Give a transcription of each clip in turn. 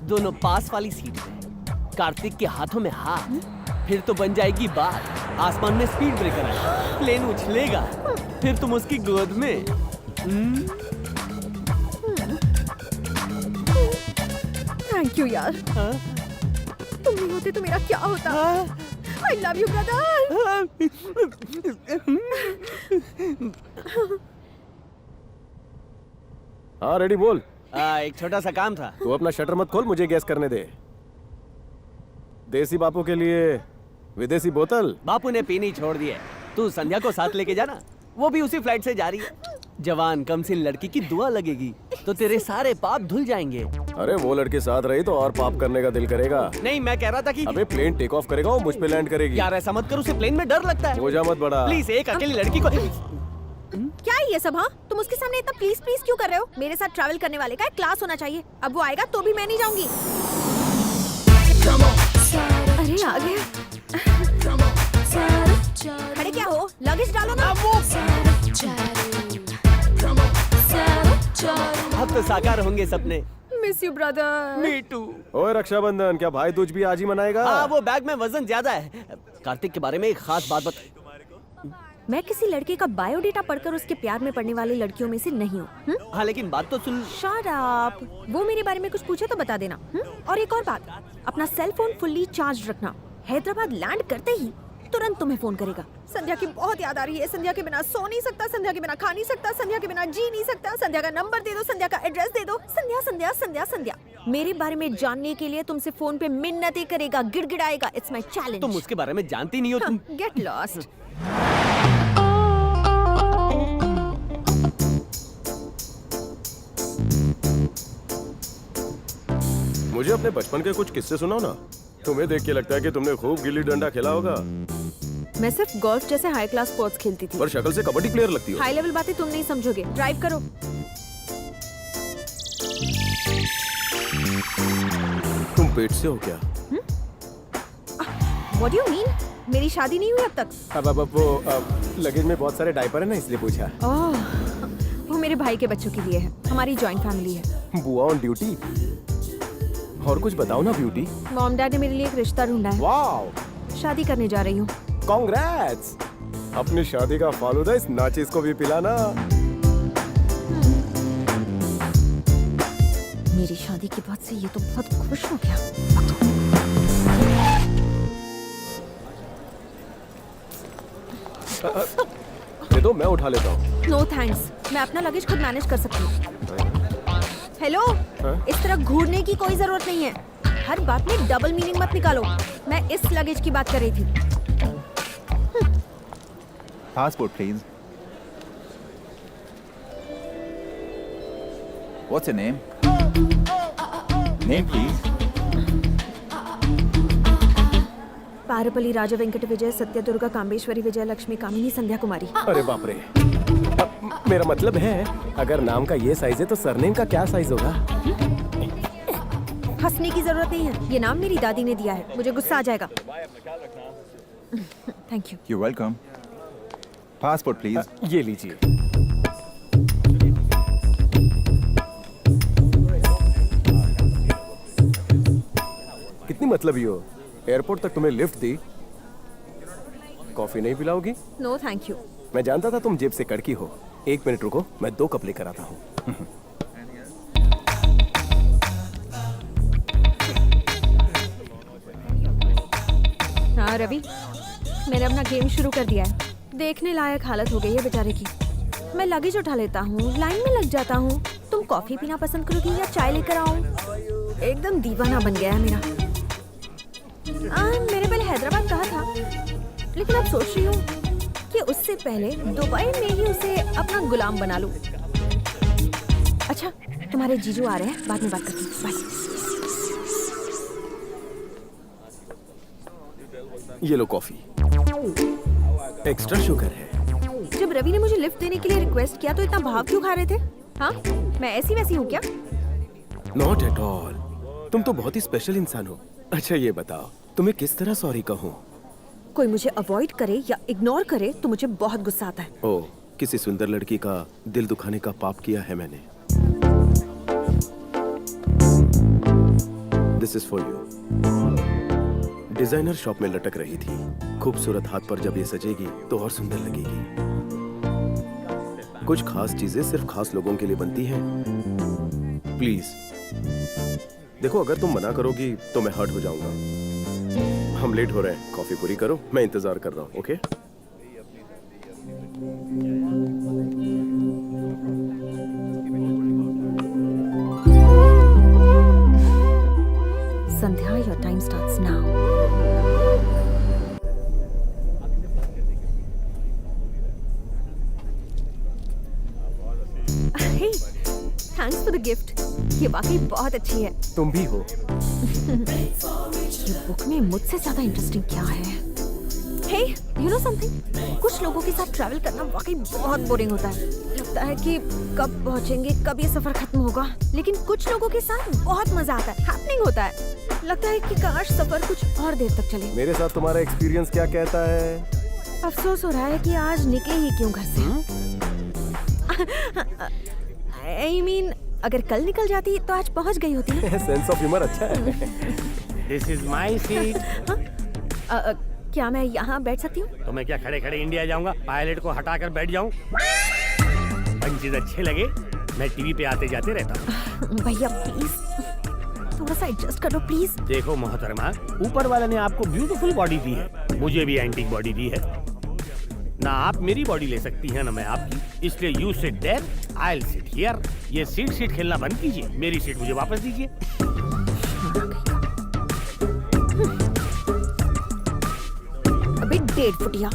दोनों पास वाली सीट पे, कार्तिक के हाथों में हाथ, फिर तो बन जाएगी बात। आसमान में स्पीड ब्रेकर आएगा, प्लेन उछलेगा, फिर तुम उसकी गोद में। थैंक यू यार। तुम नहीं होते तो मेरा क्या होता। I love you brother. हाँ रेडी बोल। एक छोटा सा काम था। तू अपना शटर मत खोल, मुझे गैस करने दे। देसी बापू के लिए विदेशी बोतल। बापू ने पीनी छोड़ दी है। तू संध्या को साथ लेके जाना, वो भी उसी फ्लाइट से जा रही है। जवान कमसिन लड़की की दुआ लगेगी तो तेरे सारे पाप धुल जाएंगे। अरे वो लड़के साथ रही तो और पाप करने का दिल करेगा। नहीं, मैं कह रहा था कि अबे प्लेन टेक ऑफ करेगा और मुझ पे लैंड करेगी। यार ऐसा मत कर, उसे प्लेन में डर लगता है। हो जा मत बड़ा। प्लीज एक अकेली लड़की को। क्या है ये सब? हाँ, तुम उसके सामने इतना प्लीज प्लीज क्यों कर रहे हो? मेरे साथ ट्रैवल करने वाले का एक क्लास होना चाहिए। अब वो आएगा तो भी मैं नहीं जाऊंगी। अरे आ गया। खड़े क्या हो, लगेज डालो ना। अब तो साकार होंगे सपने। Miss you brother. Me too. ओए रक्षाबंधन, क्या भाई दूज भी आज ही मनाएगा? हाँ, वो बैग में वजन ज्यादा है। कार्तिक के बारे में एक खास बात बता। मैं किसी लड़के का बायोडेटा पढ़कर उसके प्यार में पड़ने वाली लड़कियों में से नहीं हूँ। हाँ लेकिन बात तो सुन। Shut up. वो मेरे बारे में कुछ पूछे तो बता देना। और एक और बात, अपना सेल फोन फुल्ली चार्ज रखना। हैदराबाद लैंड करते ही तुरंत तुम्हें फोन करेगा। संध्या की बहुत याद आ रही है। संध्या के बिना सो नहीं सकता, संध्या के बिना खा नहीं सकता, संध्या के बिना जी नहीं सकता। संध्या का नंबर दे दो, संध्या का एड्रेस दे दो। संध्या संध्या संध्या संध्या। मेरे बारे में जानने के लिए तुमसे फोन पे मिन्नतें करेगा, गिड़गिड़ाएगा। It's my challenge. तुम उसके बारे में जानती नहीं हो। तुम गेट लॉस्ट। मुझे अपने बचपन के कुछ किस्से सुनाओ ना। तुम्हें देख के लगता है कि तुमने खूब गिल्ली डंडा खेला होगा। मैं सिर्फ गोल्फ जैसे हाई क्लास स्पोर्ट्स खेलती थी। पर शक्ल से कबड्डी प्लेयर लगती हो। हाई लेवल बातें तुम नहीं समझोगे। ड्राइव करो। तुम पेट से हो क्या? What do you mean? मेरी शादी नहीं हुई अब तक। अब वो लगेज में बहुत सारे डायपर है ना, इसलिए पूछा। ओह, वो मेरे भाई के बच्चों के लिए है। हमारी जॉइंट फैमिली है। बुआ ऑन ड्यूटी। और कुछ बताओ ना ब्यूटी। मॉम डैड ने मेरे लिए एक रिश्ता ढूंढा है। वाओ। शादी करने जा रही हूँ। कांग्रेट्स। अपनी शादी का फालूदा इस नाचिस को भी पिलाना। मेरी शादी की बात से ये तो बहुत खुश हो गया। दे दो, मैं उठा लेता हूँ। नो थैंक्स, मैं अपना लगेज खुद मैनेज कर सकती हूँ। हेलो, इस तरह घूरने की कोई जरूरत नहीं है। हर बात में डबल मीनिंग मत निकालो। मैं इस लगेज की बात कर रही थी। Passport, please. What's your name? Name, please. पारपल्ली राजा वेंकट विजय सत्य दुर्गा कामेश्वरी विजय लक्ष्मी कामिनी संध्या कुमारी। अरे बाप रे। मेरा मतलब है, अगर नाम का ये साइज है तो सरनेम का क्या साइज होगा? हंसने की जरूरत नहीं है। ये नाम मेरी दादी ने दिया है। मुझे गुस्सा आ जाएगा। Thank you. You're welcome. Passport, please. ये लीजिए। कितनी मतलबी हो। एयरपोर्ट तक तुम्हें लिफ्ट दी, कॉफी नहीं पिलाओगी? No thank you. मैं जानता था तुम जेब से कड़की हो। 1 मिनट रुको, मैं 2 कप लेकर आता हूँ। हाँ रवि, मैंने अपना गेम शुरू कर दिया है। देखने लायक हालत हो गई है बेचारे की। मैं लगेज उठा लेता हूँ, लाइन में लग जाता हूँ। तुम कॉफी पीना पसंद करोगी या चाय लेकर आऊँ? एकदम दीवाना बन गया है मेरा। मैंने पहले हैदराबाद कहा था, लेकिन अब सोच रही हूँ कि उससे पहले दुबई में ही उसे अपना गुलाम बना लूं। अच्छा, तुम्हारे जीजू आ रहे हैं, बाद में बात करती हूँ। बाय। ये लो कॉफी, एक्स्ट्रा शुगर है। जब रवि ने मुझे लिफ्ट देने के लिए रिक्वेस्ट किया तो इतना भाव क्यों खा रहे थे? हाँ, मैं ऐसी वैसी हूँ क्या? नॉट एट ऑल, तुम तो बहुत ही स्पेशल इंसान हो। अच्छा ये बताओ, तुम्हें किस तरह सॉरी कहूँ? कोई मुझे अवॉइड करे या इग्नोर करे तो मुझे बहुत गुस्सा आता है। ओह, किसी सुंदर लड़की का दिल दुखाने का पाप किया है मैंने। This is for you. Designer shop में लटक रही थी, खूबसूरत हाथ पर जब ये सजेगी तो और सुंदर लगेगी। कुछ खास चीजें सिर्फ खास लोगों के लिए बनती हैं। प्लीज देखो, अगर तुम मना करोगी तो मैं हर्ट हो जाऊंगा। हम लेट हो रहे हैं, कॉफी पूरी करो, मैं इंतजार कर रहा हूँ। Okay Sandhya, your time starts now. Hey, thanks for the gift. ये वाकई बहुत अच्छी है। तुम भी हो। ये बुक में मुझसे ज्यादा इंटरेस्टिंग क्या है? Hey, you know something? कुछ लोगों के साथ ट्रैवल करना वाकई बहुत बोरिंग होता है। लगता है कि कब पहुंचेंगे, कब ये सफर खत्म होगा। लेकिन कुछ लोगों के साथ बहुत मजा आता है, हैपनिंग होता है। लगता है कि काश सफर कुछ और देर तक चले। मेरे साथ तुम्हारा एक्सपीरियंस क्या कहता है? अफसोस हो रहा है कि आज निकले ही क्यों घर से। I mean, अगर कल निकल जाती तो आज पहुंच गई होती ना। सेंस ऑफ ह्यूमर अच्छा है। This is my seat. क्या मैं यहाँ बैठ सकती हूँ? तो मैं क्या खड़े खड़े इंडिया जाऊंगा? पायलट को हटाकर बैठ जाऊं? पंचेज अच्छे लगे, मैं टीवी पे आते जाते रहता हूँ। भैया प्लीज थोड़ा सा एडजस्ट करो प्लीज। देखो मोहतरमा, ऊपर वाले ने आपको ब्यूटीफुल बॉडी दी है, मुझे भी एंटीक बॉडी दी है। ना आप मेरी बॉडी ले सकती हैं ना मैं आपकी, इसलिए you sit there, I will sit here. ये सीट खेलना बंद कीजिए, मेरी सीट मुझे वापस दीजिए। अबे 1.5 फुटिया।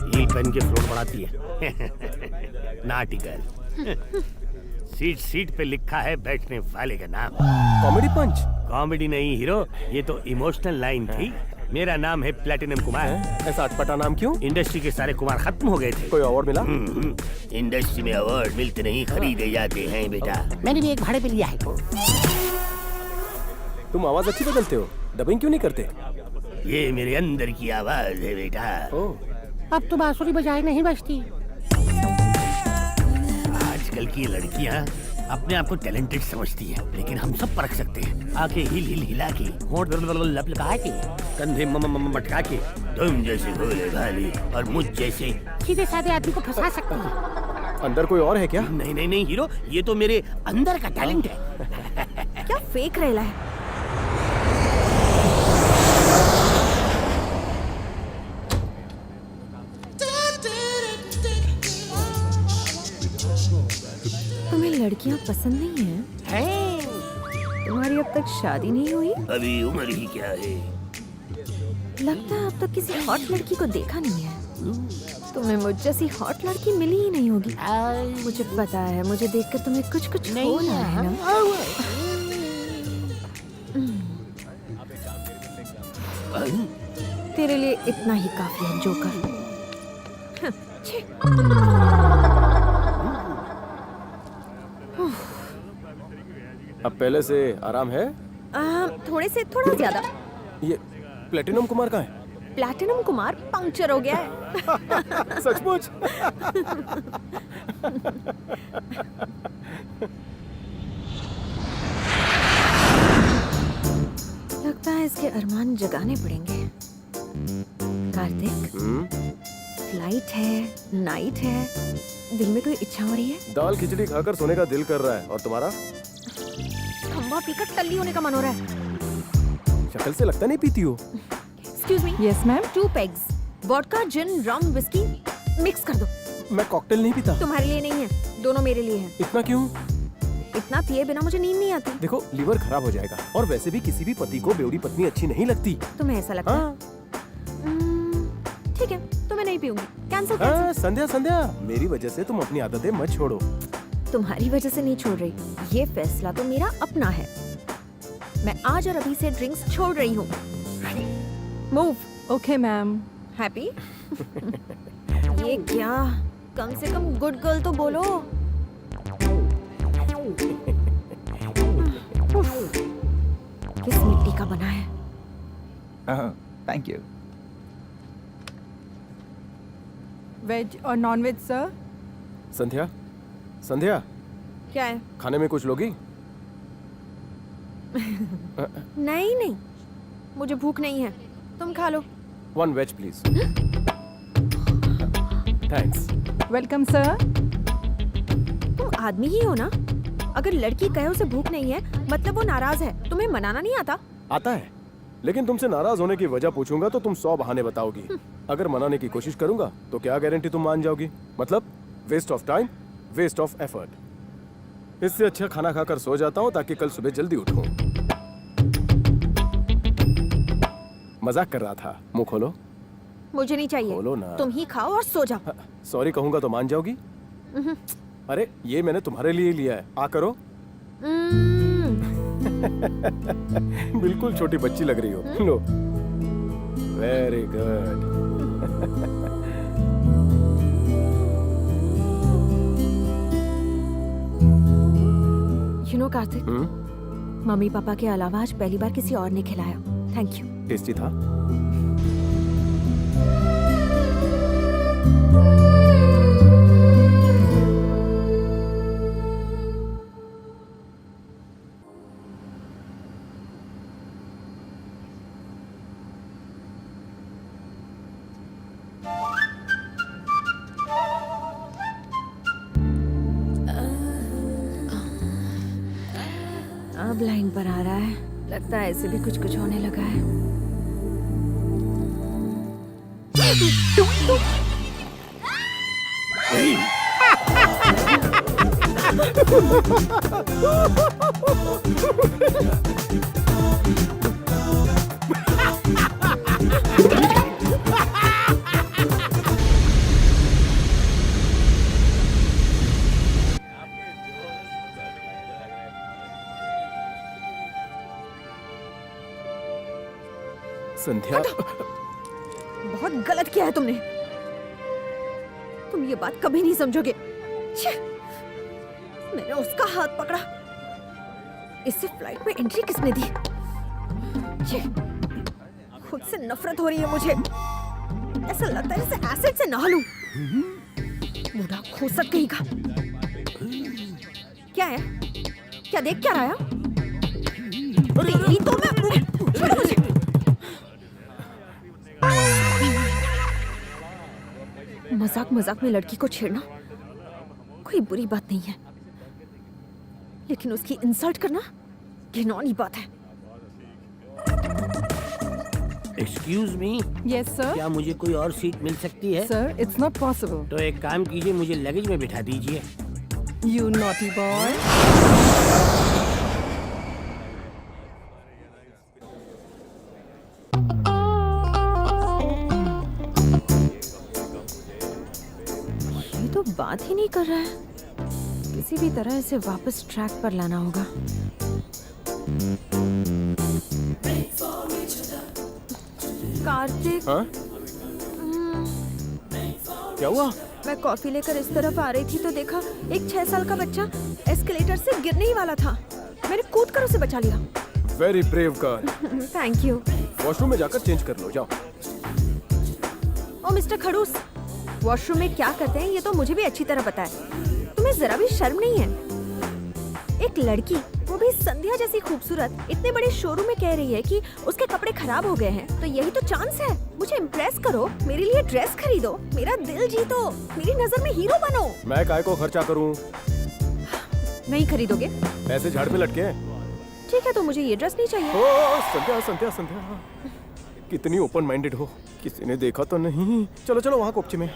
हील पहन के फ्लोर बढ़ाती है। नाटिकल। सीट पे लिखा है बैठने वाले का नाम। कॉमेडी पंच? कॉमेडी नहीं हीरो, ये तो इमोशनल लाइन थी। मेरा नाम है प्लेटिनम कुमार। ऐसा अटपटा नाम क्यों? इंडस्ट्री के सारे कुमार खत्म हो गए थे। कोई अवार्ड मिला? इंडस्ट्री में अवार्ड मिलते नहीं, खरीदे जाते हैं बेटा। मैंने भी एक भाड़े पे लिया है। तुम आवाज अच्छी बदलते हो, डबिंग क्यों नहीं करते? ये मेरे अंदर की आवाज है बेटा। ओह, अब तो बांसुरी बजाए नहीं बजती। आजकल की लड़कियां अपने आप को टैलेंटेड समझती हैं, लेकिन हम सब परख सकते हैं। आके हिल हिला के, होंठ लप लगा के, कंधे मटका के, तुम जैसे भोले भाले और मुझ जैसे सीधे साधे आदमी को फंसा सकती हैं। अंदर कोई और है क्या? नहीं हीरो, ये तो मेरे अंदर का टैलेंट है। क्या फेक रेला है? तुम्हें लड़कियां पसंद नहीं हैं? तुम्हारी अब तक शादी नहीं हुई? अभी उम्र ही क्या है? लगता है अब तक किसी हॉट लड़की को देखा नहीं है। तुम्हें मुझ जैसी हॉट लड़की मिली ही नहीं होगी। मुझे पता है, मुझे देखकर तुम्हें कुछ हो रहा है ना? तेरे लिए इतना ही काफी है जोकर। अब पहले से आराम है? थोड़े से थोड़ा ज्यादा। ये प्लेटिनम कुमार कहाँ है? प्लैटिनम कुमार पंक्चर हो गया है। सचमुच? लगता है इसके अरमान जगाने पड़ेंगे। कार्तिक, फ्लाइट है, नाइट है, दिल में कोई इच्छा हो रही है? दाल खिचड़ी खाकर सोने का दिल कर रहा है। और तुम्हारा? खंबा पीकर टल्ली होने का मन हो रहा है। शक्ल से लगता नहीं पीती हो। Excuse me. Yes, ma'am. 2 pegs. Vodka, जिन, रम, विस्की मिक्स कर दो। मैं कॉकटेल नहीं पीता। तुम्हारे लिए नहीं है, दोनों मेरे लिए है। इतना क्यों? इतना पिए बिना मुझे नींद नहीं आती। देखो, लीवर खराब हो जाएगा, और वैसे भी किसी भी पति को बेवड़ी पत्नी अच्छी नहीं लगती। तुम्हें ऐसा लगता है? हाँ। ठीक है, तो मैं नहीं पीऊंगी। कैंसिल हाँ, कैंसिल। संध्या, मेरी वजह से तुम अपनी आदतें मत छोड़ो। तुम्हारी वजह से नहीं छोड़ रही, ये फैसला तो मेरा अपना है। मैं आज और अभी से ड्रिंक्स छोड़ रही हूँ। मूव। Okay, ma'am. हैप्पी? ये क्या? कम से कम गुड गर्ल तो बोलो। किस मिट्टी का बना है? Thank you. Veg or non-veg, sir? संध्या, क्या है? खाने में कुछ लोगी? नहीं नहीं, मुझे भूख नहीं है, तुम खा लो। 1 veg please. Thanks. Welcome, sir. तुम आदमी ही हो ना? अगर लड़की कहे उसे भूख नहीं है मतलब वो नाराज है, तुम्हें मनाना नहीं आता? आता है, लेकिन तुमसे नाराज होने की वजह पूछूंगा तो तुम 100 बहाने बताओगी। अगर मनाने की कोशिश करूंगा तो क्या गारंटी तुम मान जाओगी? मतलब waste of time, waste of effort. इससे अच्छा खाना खाकर सो जाता हूँ ताकि कल सुबह जल्दी उठूं। मजाक कर रहा था, मुंह खोलो। मुझे नहीं चाहिए, बोलो ना। तुम ही खाओ और सो जाओ। सॉरी कहूंगा तो मान जाओगी? अरे ये मैंने तुम्हारे लिए लिया है, आ करो। बिल्कुल छोटी बच्ची लग रही हो। लो। Very good. You know Kartik, mummy papa के अलावा आज पहली बार किसी और ने खिलाया। Thank you. टेस्टी था? अब लाइन पर आ रहा है, लगता है ऐसे भी कुछ कुछ होने लगा है। संध्या, बहुत गलत किया है तुमने। तुम ये बात कभी नहीं समझोगे। छे! मैंने उसका हाथ पकड़ा, इससे फ्लाइट में एंट्री किसने दी? छे! खुद से नफरत हो रही है मुझे। ऐसा लगता है जैसे एसिड से नहा लूं। बूढ़ा खोसट कहीं का। क्या है? क्या देख क्या रहा है? तेरी तो मैं छोड़ो मुझे। मजाक मजाक में लड़की को छेड़ना कोई बुरी बात नहीं है, लेकिन उसकी इंसल्ट करना घिनौनी बात है। Excuse me, Yes, sir. क्या मुझे कोई और सीट मिल सकती है? Sir, it's not possible. तो एक काम कीजिए, मुझे लगेज में बिठा दीजिए। You naughty boy. ये तो बात ही नहीं कर रहा है। किसी भी तरह इसे वापस ट्रैक पर लाना होगा। कार्तिक, हाँ? क्या हुआ? मैं कॉफी लेकर इस तरफ आ रही थी तो देखा एक 6 साल का बच्चा एस्केलेटर से गिरने ही वाला था। मैंने कूद कर उसे बचा लिया। Very brave girl. Thank you. Washroom में जाकर चेंज कर लो, जाओ। ओ मिस्टर खड़ूस, वॉशरूम में क्या करते हैं ये तो मुझे भी अच्छी तरह पता है। तुम्हें जरा भी शर्म नहीं है? एक लड़की, वो भी संध्या जैसी खूबसूरत, इतने बड़े शोरूम में कह रही है कि उसके कपड़े खराब हो गए हैं, तो यही तो चांस है। मुझे इम्प्रेस करो, मेरे लिए ड्रेस खरीदो, मेरा दिल जीतो, मेरी नजर में हीरो बनो। मैं काय को खर्चा करूं? नहीं खरीदोगे? पैसे झाड़ पे लटके हैं। ठीक है, तो मुझे ये ड्रेस नहीं चाहिए। ओ संध्या, संध्या, संध्या, कितनी ओपन माइंडेड हो। किसी ने देखा तो नहीं? चलो चलो वहाँ कोपचे में।